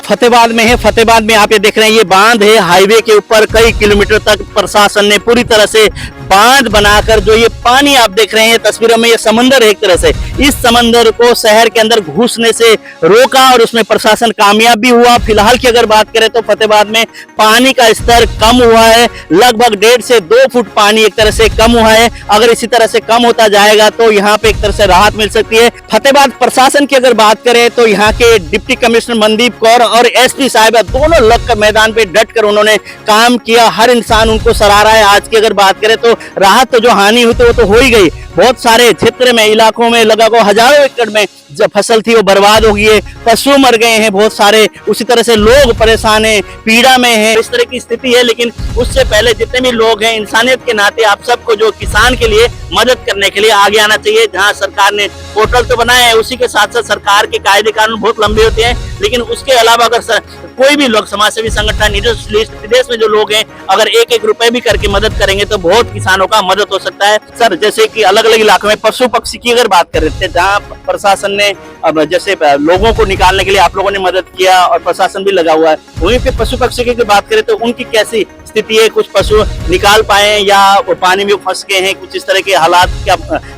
फतेहाबाद में है। फतेहाबाद में आप ये देख रहे हैं, ये बांध है हाईवे के ऊपर। कई किलोमीटर तक प्रशासन ने पूरी तरह से बांध बनाकर, जो ये पानी आप देख रहे हैं तस्वीरों में, ये समंदर है एक तरह से, इस समंदर को शहर के अंदर घुसने से रोका और उसमें प्रशासन कामयाब भी हुआ। फिलहाल की अगर बात करें तो फतेहाबाद में पानी का स्तर कम हुआ है, लगभग 1.5 से 2 फुट पानी एक तरह से कम हुआ है। अगर इसी तरह से कम होता जाएगा तो यहाँ पे एक तरह से राहत मिल सकती है। फतेहाबाद प्रशासन की अगर बात करें तो यहाँ के डिप्टी कमिश्नर मनदीप कौर और एसपी साहिबा दोनों लग कर मैदान पे डट कर उन्होंने काम किया। हर इंसान उनको सराह रहा है। आज की अगर बात करें तो राहत तो जो हानि हुई तो वो तो हो ही गई। बहुत सारे क्षेत्र में, इलाकों में लगा को हजारों एकड़ में जो फसल थी वो बर्बाद हो गई है, पशु मर गए हैं बहुत सारे, उसी तरह से लोग परेशान हैं, पीड़ा में हैं, इस तरह की स्थिति है। लेकिन उससे पहले जितने भी लोग हैं, इंसानियत के नाते आप सबको जो किसान के लिए मदद करने के लिए आगे आना चाहिए। जहां सरकार ने पोर्टल तो बनाया है, उसी के साथ साथ सरकार के कायदे कानून बहुत लंबे होते हैं, लेकिन उसके अलावा अगर कोई भी लोग, समाज सेवी संगठन, विदेश में जो लोग हैं, अगर 1-1 रुपए भी करके मदद करेंगे तो बहुत किसानों का मदद हो सकता है। सर, जैसे कि अलग अलग इलाकों में पशु पक्षी की अगर बात कर रहे थे, जहाँ प्रशासन ने अब जैसे लोगों को निकालने के लिए आप लोगों ने मदद किया और प्रशासन भी लगा हुआ है, वहीं पे पशु पक्षी की बात करें तो उनकी कैसी स्थिति है? कुछ पशु निकाल पाए या पानी में फंस गए हैं? कुछ इस तरह के हालात क्या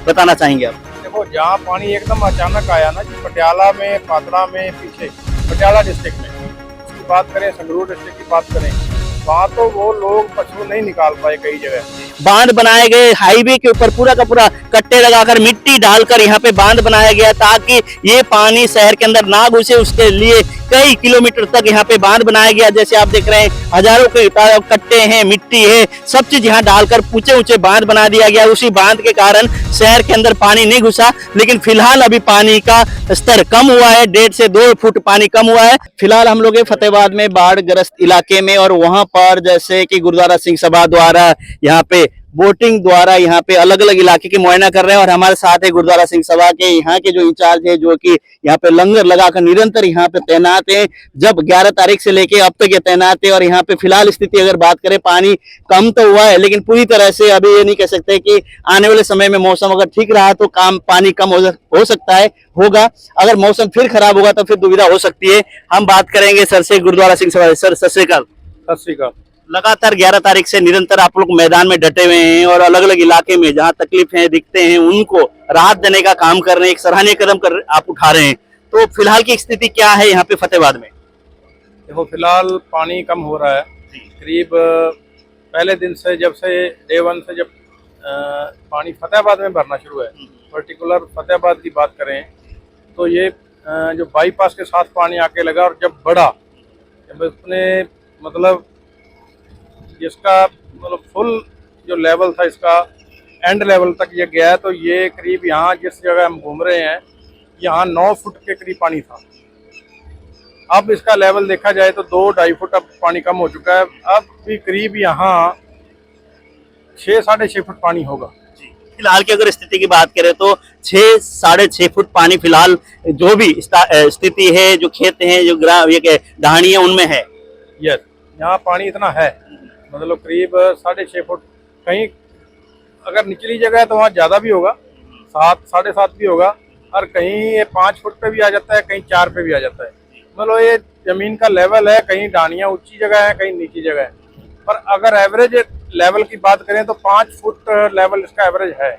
बताना चाहेंगे आप? देखो, जहाँ पानी एकदम अचानक आया ना, पटियाला में, पातड़ा में, पीछे पटियाला डिस्ट्रिक्ट में उसकी बात करें, संगरूर डिस्ट्रिक्ट की बात करें, वहाँ तो वो लोग पशु नहीं निकाल पाए। कई जगह बांध बनाए गए, हाईवे के ऊपर पूरा का पूरा कट्टे लगाकर मिट्टी डालकर यहाँ पे बांध बनाया गया ताकि ये पानी शहर के अंदर ना घुसे। उसके लिए कई किलोमीटर तक यहाँ पे बांध बनाया गया। जैसे आप देख रहे हैं, हजारों के कट्टे हैं, मिट्टी है, सब चीज यहाँ डालकर ऊंचे ऊंचे बांध बना दिया गया। उसी बांध के कारण शहर के अंदर पानी नहीं घुसा। लेकिन फिलहाल अभी पानी का स्तर कम हुआ है, 1.5 से 2 फुट पानी कम हुआ है। फिलहाल हम लोग फतेहाबाद में बाढ़ ग्रस्त इलाके में, और वहां पर जैसे कि गुरुद्वारा सिंह सभा द्वारा यहाँ पे बोटिंग द्वारा यहाँ पे अलग अलग इलाके की मुआयना कर रहे हैं। और हमारे साथ है गुरुद्वारा सिंह सभा के यहाँ के जो इंचार्ज है, जो कि यहाँ पे लंगर लगाकर निरंतर यहाँ पे तैनात है। जब 11 तारीख से लेके अब तक ये तैनात है। और यहाँ पे फिलहाल स्थिति अगर बात करें, पानी कम तो हुआ है, लेकिन पूरी तरह से अभी ये नहीं कह सकते कि आने वाले समय में मौसम अगर ठीक रहा तो पानी कम हो सकता है, होगा। अगर मौसम फिर खराब होगा तो फिर दुविधा हो सकती है। हम बात करेंगे सर से, गुरुद्वारा सिंह सभा। सर, सत श्री अकाल। सत श्री अकाल। लगातार 11 तारीख से निरंतर आप लोग मैदान में डटे हुए हैं और अलग अलग इलाके में जहां तकलीफें दिखते हैं उनको राहत देने का काम कर रहे हैं। एक सराहनीय कदम आप उठा रहे हैं। तो फिलहाल की स्थिति क्या है यहाँ पे फतेहाबाद में? देखो, फिलहाल पानी कम हो रहा है। करीब पहले दिन से, जब से डे 1 से जब पानी फतेहाबाद में भरना शुरू है, पर्टिकुलर फतेहाबाद की बात करें तो ये जो बाईपास के साथ पानी आके लगा, और जब बढ़ा, जब उसने मतलब जिसका मतलब फुल जो लेवल था, इसका एंड लेवल तक ये गया, तो ये करीब यहाँ जिस जगह हम घूम रहे हैं, यहाँ 9 फुट के करीब पानी था। अब इसका लेवल देखा जाए तो 2-2.5 फुट अब पानी कम हो चुका है। अब भी करीब यहाँ 6-6.5 फुट पानी होगा। फिलहाल की अगर स्थिति की बात करें तो 6-6.5 फुट पानी फिलहाल जो भी स्थिति है, जो खेत हैं, जो ढाणी है, उनमें है। यस, यहाँ पानी इतना है, मतलब करीब 6.5 फुट। कहीं अगर निचली जगह है तो वहाँ ज़्यादा भी होगा, 7-7.5 भी होगा, और कहीं ये 5 फुट पे भी आ जाता है, कहीं 4 पे भी आ जाता है। मतलब ये जमीन का लेवल है, कहीं ढानियाँ ऊंची जगह है, कहीं नीची जगह है। पर अगर एवरेज लेवल की बात करें तो 5 फुट लेवल इसका एवरेज है।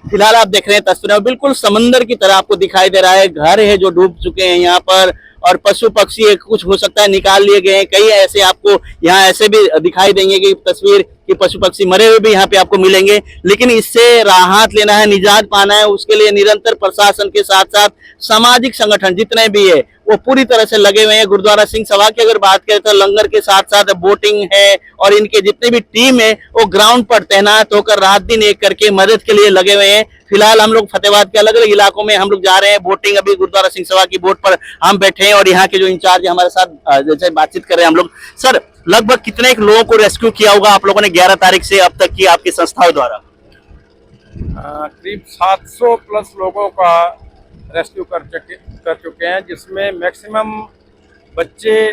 फिलहाल आप देख रहे हैं तस्वीरें, बिल्कुल समंदर की तरह आपको दिखाई दे रहा है। घर है जो डूब चुके हैं यहाँ पर, और पशु पक्षी कुछ हो सकता है निकाल लिए गए हैं। कई ऐसे आपको यहाँ ऐसे भी दिखाई देंगे कि तस्वीर कि पशु पक्षी मरे हुए भी यहाँ पे आपको मिलेंगे। लेकिन इससे राहत लेना है, निजात पाना है, उसके लिए निरंतर प्रशासन के साथ साथ सामाजिक संगठन जितने भी है वो पूरी तरह से लगे हुए हैं। गुरुद्वारा सिंह सभा की अगर बात करें तो लंगर के साथ साथ बोटिंग है, और इनके जितने भी टीम है वो ग्राउंड पर तैनात होकर रात दिन एक करके मदद के लिए लगे हुए हैं। फिलहाल हम लोग फतेहाबाद के अलग अलग इलाकों में हम लोग जा रहे हैं बोटिंग। अभी गुरुद्वारा सिंह सभा की बोट पर हम बैठे हैं और यहाँ के जो इंचार्ज है हमारे साथ जैसे बातचीत कर रहे हैं हम लोग। सर, लगभग कितने लोगों को रेस्क्यू किया होगा आप लोगों ने 11 तारीख से अब तक की आपकी संस्थाओं द्वारा? करीब 700 प्लस लोगों का रेस्क्यू कर चुके हैं, जिसमें मैक्सिमम बच्चे,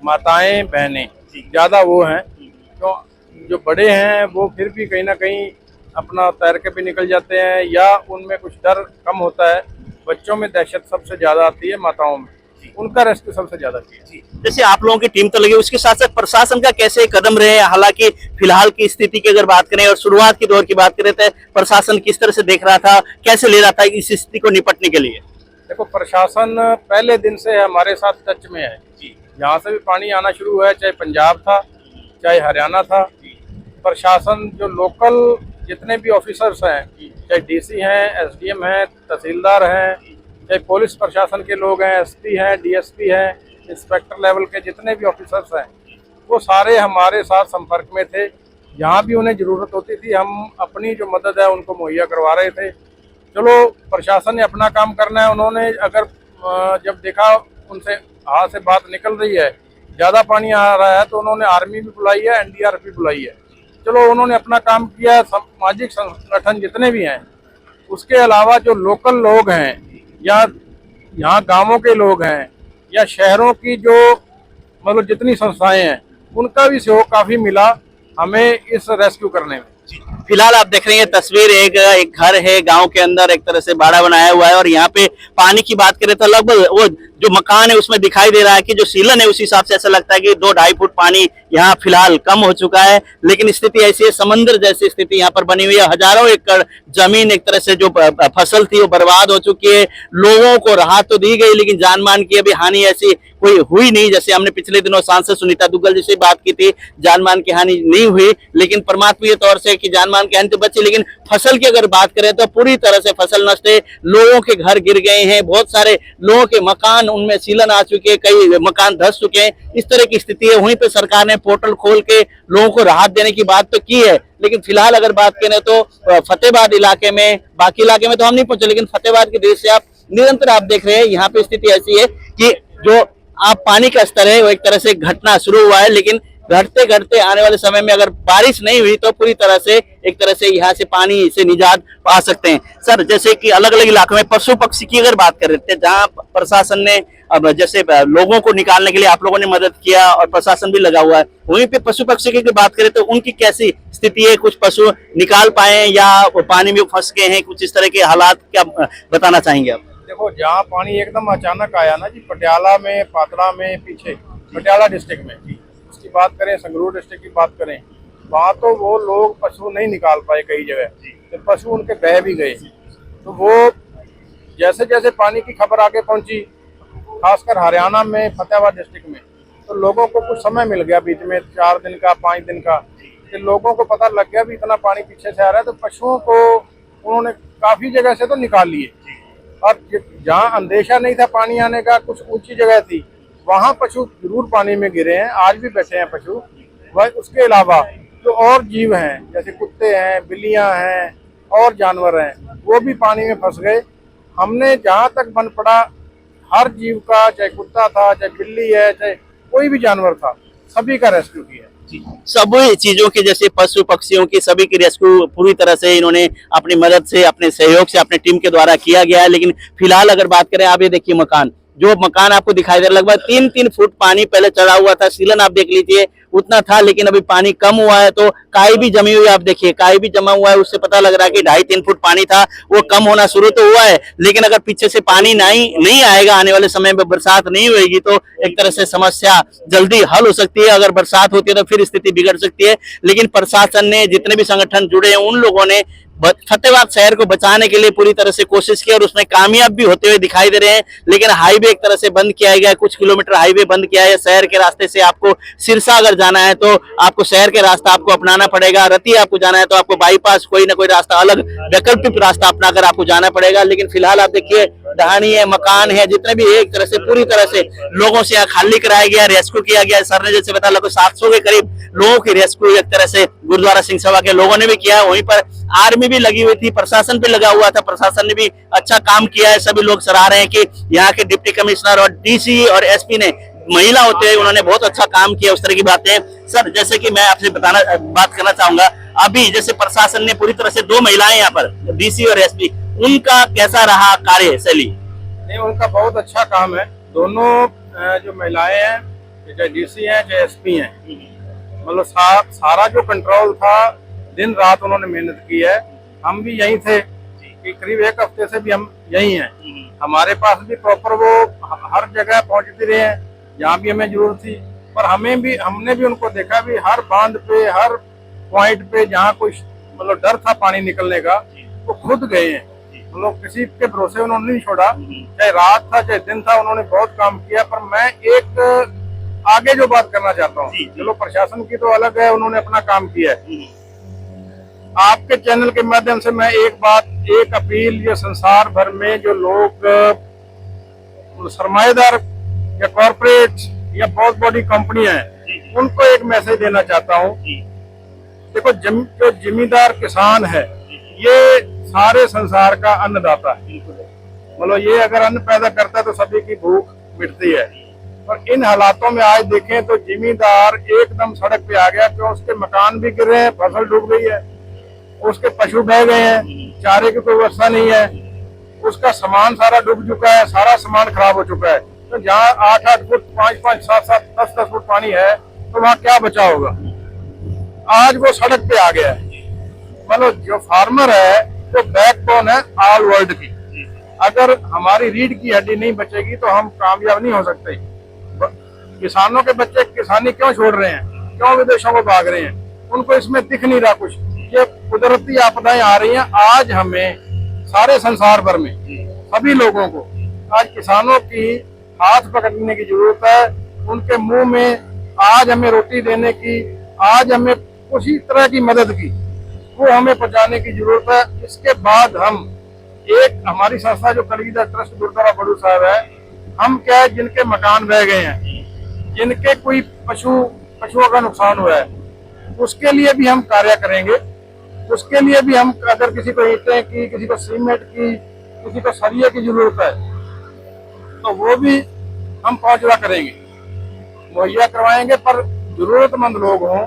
माताएं, बहनें ज़्यादा वो हैं। तो जो बड़े हैं वो फिर भी कहीं ना कहीं अपना तैर के भी निकल जाते हैं, या उनमें कुछ डर कम होता है। बच्चों में दहशत सबसे ज्यादा आती है, माताओं में, उनका रेस्क्यू सबसे ज्यादा किया। जैसे आप लोगों की टीम तो लगी, उसके साथ साथ प्रशासन का कैसे कदम रहे? हालांकि फिलहाल की स्थिति की अगर बात करें और शुरुआत की दौर की बात करें तो प्रशासन किस तरह से देख रहा था, कैसे ले रहा था इस स्थिति को निपटने के लिए? देखो, प्रशासन पहले दिन से हमारे साथ टच में है। जहाँ से भी पानी आना शुरू हुआ है, चाहे पंजाब था चाहे हरियाणा था, प्रशासन जो लोकल जितने भी ऑफिसर्स हैं, चाहे डीसी हैं, एसडीएम हैं, तहसीलदार हैं, चाहे पुलिस प्रशासन के लोग हैं, एसपी हैं, डीएसपी हैं, इंस्पेक्टर लेवल के जितने भी ऑफिसर्स हैं, वो सारे हमारे साथ संपर्क में थे। जहाँ भी उन्हें ज़रूरत होती थी, हम अपनी जो मदद है उनको मुहैया करवा रहे थे। चलो, प्रशासन ने अपना काम करना है। उन्होंने अगर जब देखा उनसे हाथ से बात निकल रही है, ज़्यादा पानी आ रहा है, तो उन्होंने आर्मी भी बुलाई है, एनडीआरएफ भी बुलाई है। चलो, उन्होंने अपना काम किया। सामाजिक संगठन जितने भी हैं, उसके अलावा जो लोकल लोग हैं या यहाँ गांवों के लोग हैं या शहरों की जो मतलब जितनी संस्थाएं हैं, उनका भी सहयोग काफ़ी मिला हमें इस रेस्क्यू करने में। फिलहाल आप देख रहे हैं तस्वीर, एक घर है गांव के अंदर, एक तरह से बाड़ा बनाया हुआ है, और यहाँ पे पानी की बात करें तो लगभग वो जो मकान है उसमें दिखाई दे रहा है कि जो सीलन है उस हिसाब से ऐसा लगता है कि 2-2.5 फुट पानी यहाँ फिलहाल कम हो चुका है। लेकिन स्थिति ऐसी है, समंदर जैसी स्थिति यहाँ पर बनी हुई है। हजारों एकड़ जमीन, एक तरह से जो फसल थी वो बर्बाद हो चुकी है। लोगों को राहत तो दी गई, लेकिन जान मान की अभी हानि ऐसी कोई हुई नहीं। जैसे हमने पिछले दिनों सांसद सुनीता दुग्गल जी से बात की थी, जान मान की हानि नहीं हुई, लेकिन परमात्मीय तौर से कि जान मान की हानि तो बची, लेकिन फसल की अगर बात करें तो पूरी तरह से फसल नष्ट है। लोगों के घर गिर गए हैं, बहुत सारे लोगों के मकान, उनमें सीलन आ चुके हैं, कई मकान धंस चुके हैं। इस तरह की स्थिति है। वहीं पे सरकार ने पोर्टल खोल के लोगों को राहत देने की बात तो की है, लेकिन फिलहाल अगर बात करें तो फतेहाबाद इलाके में, बाकी इलाके में तो हम नहीं पहुंचे, लेकिन फतेहाबाद के दृश्य आप निरंतर आप देख रहे हैं। यहाँ पे स्थिति ऐसी है कि जो आप पानी का स्तर है वो एक तरह से घटना शुरू हुआ है, लेकिन घटते घटते आने वाले समय में अगर बारिश नहीं हुई तो पूरी तरह से एक तरह से यहाँ से पानी से निजात पा सकते हैं। सर, जैसे कि अलग अलग इलाकों में पशु पक्षी की अगर बात कर रहे थे, जहाँ प्रशासन ने अब जैसे लोगों को निकालने के लिए आप लोगों ने मदद किया और प्रशासन भी लगा हुआ है, वहीं पे पशु पक्षी की बात करें तो उनकी कैसी स्थिति है? कुछ पशु निकाल पाए या पानी में फंस गए हैं? कुछ इस तरह के हालात क्या बताना चाहेंगे आप? देखो, जहाँ पानी एकदम अचानक आया ना जी, पटियाला में, पातड़ा में, पीछे पटियाला डिस्ट्रिक्ट में, उसकी बात करें, संगरूर डिस्ट्रिक्ट की बात करें, वहाँ तो वो लोग पशु नहीं निकाल पाए कई जगह, तो पशु उनके बह भी गए। तो वो जैसे जैसे पानी की खबर आगे पहुंची, खासकर हरियाणा में, फतेहाबाद डिस्ट्रिक्ट में, तो लोगों को कुछ समय मिल गया बीच में, 4 दिन का, 5 दिन का, कि लोगों को पता लग गया भी इतना पानी पीछे से आ रहा है। तो पशुओं को उन्होंने काफ़ी जगह से तो निकाल लिए, और जहाँ अंदेशा नहीं था पानी आने का, कुछ ऊंची जगह थी, वहाँ पशु जरूर पानी में गिरे हैं, आज भी बैठे हैं पशु। वह उसके अलावा जो और जीव हैं, जैसे कुत्ते हैं, बिल्लियाँ हैं और जानवर हैं, वो भी पानी में फंस गए। हमने जहाँ तक बन पड़ा, हर जीव का, चाहे कुत्ता था, चाहे बिल्ली है, चाहे कोई भी जानवर था, सभी का रेस्क्यू किया। सभी चीजों के, जैसे पशु पक्षियों की, सभी की रेस्क्यू पूरी तरह से इन्होंने अपनी मदद से, अपने सहयोग से, अपने टीम के द्वारा किया गया है। लेकिन फिलहाल अगर बात करें, आप ये देखिए मकान, जो मकान आपको दिखाई दे रहा है, लगभग 3-3 फुट पानी पहले चढ़ा हुआ था, सीलन आप देख लीजिए उतना था, लेकिन अभी पानी कम हुआ है तो काई भी जमी हुई, आप देखिए काई भी जमा हुआ है, उससे पता लग रहा है कि 2.5-3 फुट पानी था, वो कम होना शुरू तो हुआ है। लेकिन अगर पीछे से पानी नहीं आएगा, आने वाले समय में बरसात नहीं होगी, तो एक तरह से समस्या जल्दी हल हो सकती है। अगर बरसात होती है तो फिर स्थिति बिगड़ सकती है। लेकिन प्रशासन ने, जितने भी संगठन जुड़े हैं, उन लोगों ने फतेहाबाद शहर को बचाने के लिए पूरी तरह से कोशिश की और उसमें कामयाब भी होते हुए दिखाई दे रहे हैं। लेकिन हाईवे एक तरह से बंद किया गया, कुछ किलोमीटर हाईवे बंद किया है। शहर के रास्ते से आपको सिरसा अगर जाना है तो आपको शहर के रास्ता आपको अपनाना पड़ेगा, रती आपको जाना है तो आपको बाईपास कोई ना कोई रास्ता, अलग वैकल्पिक रास्ता अपनाकर आपको जाना पड़ेगा। लेकिन फिलहाल आप देखिए, ढहानी है, मकान है, जितने भी एक तरह से पूरी तरह से लोगों से यहाँ खाली कराया गया, रेस्क्यू किया गया। सर ने जैसे बताया, लगभग 700 के करीब लोगों की रेस्क्यू एक तरह से गुरुद्वारा सिंह सभा के लोगों ने भी किया। वहीं पर आर्मी भी लगी हुई थी, प्रशासन भी लगा हुआ था, प्रशासन ने भी अच्छा काम किया है। सभी लोग सराह रहे हैं कि यहाँ के डिप्टी कमिश्नर और डीसी और एसपी ने, महिला होते हैं, उन्होंने बहुत अच्छा काम किया, उस तरह की बातें। सर, जैसे कि मैं आपसे बात करना चाहूंगा, अभी जैसे प्रशासन ने पूरी तरह से 2 महिलाएं यहाँ पर, डीसी और एसपी, उनका कैसा रहा कार्यशैली? नहीं, उनका बहुत अच्छा काम है। दोनों जो महिलाएं हैं, चाहे डीसी हैं चाहे एसपी हैं, मतलब सारा जो कंट्रोल था दिन रात उन्होंने मेहनत की है। हम भी यहीं थे कि करीब एक हफ्ते से भी हम यहीं हैं। हमारे पास भी प्रॉपर वो हर जगह पहुंचती रहे हैं जहाँ भी हमें जरूरत थी, पर हमने भी उनको देखा भी हर बांध पे, हर पॉइंट पे जहाँ कोई मतलब डर था पानी निकलने का, वो खुद गए हैं। मतलब किसी के भरोसे उन्होंने नहीं छोड़ा, चाहे रात था चाहे दिन था, उन्होंने बहुत काम किया। पर मैं एक आगे जो बात करना चाहता हूँ, चलो प्रशासन की तो अलग है, उन्होंने अपना काम किया है। आपके चैनल के माध्यम से मैं एक अपील, ये संसार भर में जो लोग सरमाएदार या कॉर्पोरेट या बहुत बड़ी कंपनियां हैं, उनको एक मैसेज देना चाहता हूँ। देखो, जो जिम्मेदार किसान है, ये सारे संसार का अन्नदाता है। मतलब ये अगर अन्न पैदा करता है तो सभी की भूख मिटती है। पर इन हालातों में आज देखें तो जिम्मेदार एकदम सड़क पे आ गया, क्यों? उसके मकान भी गिर रहे हैं, फसल डूब गई है, उसके पशु बह गए हैं, चारे की कोई व्यवस्था नहीं है, उसका सामान सारा डूब चुका है, सारा सामान खराब हो चुका है। तो जहाँ 8-8 फुट, 5-5, 7-7, 10-10 फुट पानी है, तो वहाँ क्या बचा होगा? आज वो सड़क पे आ गया है। मतलब जो फार्मर है वो बैकबोन है ऑल वर्ल्ड की। अगर हमारी रीढ़ की हड्डी नहीं बचेगी तो हम कामयाब नहीं हो सकते। किसानों के बच्चे किसानी क्यों छोड़ रहे हैं, क्यों विदेशों को भाग रहे हैं? उनको इसमें दिख नहीं रहा कुछ। ये कुदरती आपदाएं आ रही हैं। आज हमें सारे संसार भर में सभी लोगों को आज किसानों की हाथ पकड़ने की जरूरत है। उनके मुंह में आज हमें रोटी देने की, आज हमें उसी तरह की मदद की, वो हमें पहुंचाने की जरूरत है। इसके बाद हम एक हमारी संस्था जो कलगीधर ट्रस्ट गुरुद्वारा बड़ू साहब है, हम क्या है, जिनके मकान बह गए हैं, जिनके कोई पशुओं का नुकसान हुआ है, उसके लिए भी हम कार्य करेंगे। उसके लिए भी हम, अगर किसी को ईंटें की, किसी को सीमेंट की, किसी को सरिये की जरूरत है, तो वो भी हम पहुंचवा करेंगे, मुहैया करवाएंगे। पर जरूरतमंद लोग हों,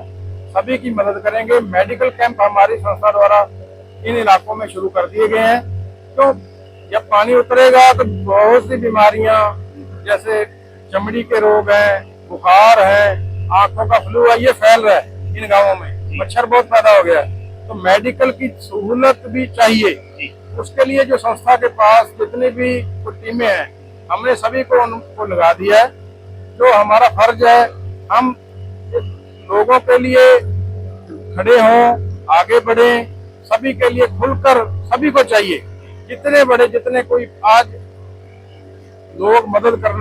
सभी की मदद करेंगे। मेडिकल कैंप हमारी संस्था द्वारा इन इलाकों में शुरू कर दिए गए हैं। तो जब पानी उतरेगा तो बहुत सी बीमारियां, जैसे चमड़ी के रोग हैं, बुखार है, आंखों का फ्लू है, ये फैल रहा है इन गांवों में। मच्छर बहुत पैदा हो गया है, तो मेडिकल की सहूलत भी चाहिए। उसके लिए जो संस्था के पास जितनी भी टीमें हैं, हमने सभी को उनको लगा दिया है। जो हमारा फर्ज है, हम लोगों के लिए खड़े हों, आगे बढ़े, सभी के लिए खुलकर, सभी को चाहिए, जितने बड़े जितने कोई आज लोग मदद कर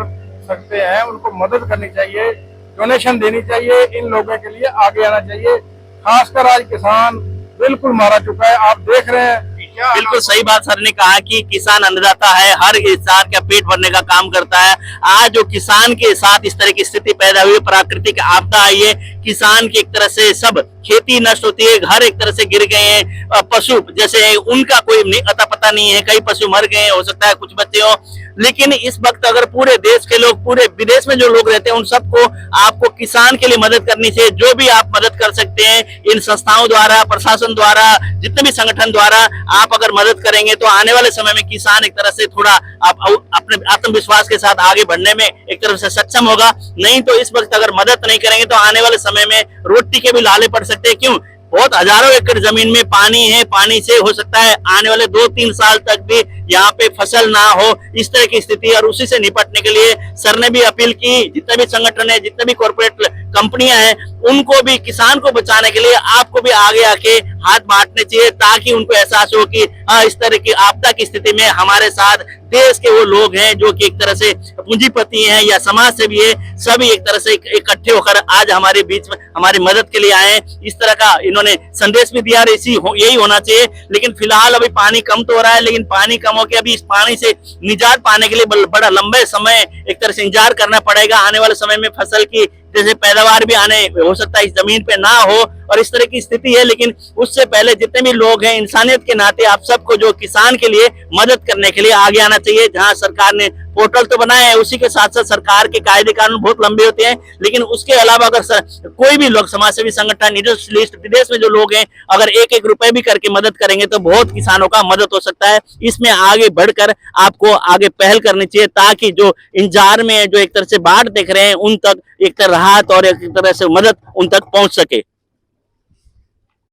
सकते हैं उनको मदद करनी चाहिए, डोनेशन देनी चाहिए। इन लोगों के लिए आगे आना चाहिए। खासकर आज किसान बिल्कुल मारा चुका है, आप देख रहे हैं। बिल्कुल सही बात सर ने कहा कि किसान अन्नदाता है, हर इंसान का पेट भरने का काम करता है। आज जो किसान के साथ इस तरह की स्थिति पैदा हुई, प्राकृतिक आपदा आई है, किसान की एक तरह से सब खेती नष्ट होती है, घर एक तरह से गिर गए हैं, पशु जैसे उनका कोई अता पता नहीं है, कई पशु मर गए हैं, हो सकता है कुछ बच्चे हो। लेकिन इस वक्त अगर पूरे देश के लोग, पूरे विदेश में जो लोग रहते हैं, उन सबको आपको किसान के लिए मदद करनी चाहिए। जो भी आप मदद कर सकते हैं इन संस्थाओं द्वारा, प्रशासन द्वारा, जितने भी संगठन द्वारा आप अगर मदद करेंगे तो आने वाले समय में किसान एक तरह से थोड़ा आप अपने आत्मविश्वास के साथ आगे बढ़ने में एक तरह से सक्षम होगा। नहीं तो इस वक्त अगर मदद नहीं करेंगे तो आने वाले समय में रोटी के भी लाले पड़ सकते हैं। क्यों? बहुत हजारों एकड़ जमीन में पानी है, पानी से हो सकता है आने वाले 2-3 साल तक भी यहाँ पे फसल ना हो, इस तरह की स्थिति। और उसी से निपटने के लिए सर ने भी अपील की, जितने भी संगठन है, जितने भी कॉर्पोरेट कंपनियां हैं, उनको भी किसान को बचाने के लिए आपको भी आगे आके हाथ बांटने चाहिए, ताकि उनको एहसास हो कि इस तरह की आपदा की स्थिति में हमारे साथ देश के वो लोग हैं जो कि एक तरह से पूंजीपति हैं या समाज सेवी है, सभी एक तरह से इकट्ठे होकर आज हमारे बीच में हमारी मदद के लिए आए हैं। इस तरह का इन्होंने संदेश भी दिया, यही होना चाहिए। लेकिन फिलहाल अभी पानी कम तो हो रहा है, लेकिन पानी कम हो के अभी इस पानी से निजात पाने के लिए बड़ा लंबे समय एक तरह से इंतजार करना पड़ेगा। आने वाले समय में फसल की जैसे पैदावार भी आने हो सकता है इस जमीन पे ना हो, और इस तरह की स्थिति है। लेकिन उससे पहले जितने भी लोग हैं, इंसानियत के नाते आप सबको जो किसान के लिए मदद करने के लिए आगे आना चाहिए। जहां सरकार ने पोर्टल तो बनाया है, उसी के साथ साथ सरकार के कायदे कानून बहुत लंबे होते हैं, लेकिन उसके अलावा अगर कोई भी लोग, समाज सेवी संगठन, विदेश में जो लोग हैं, अगर 1-1 रुपए भी करके मदद करेंगे तो बहुत किसानों का मदद हो सकता है। इसमें आगे बढ़कर आपको आगे पहल करनी चाहिए, ताकि जो इंतजार में जो एक तरह से बाढ़ देख रहे हैं उन तक एक तरह राहत और एक तरह से मदद उन तक पहुंच सके।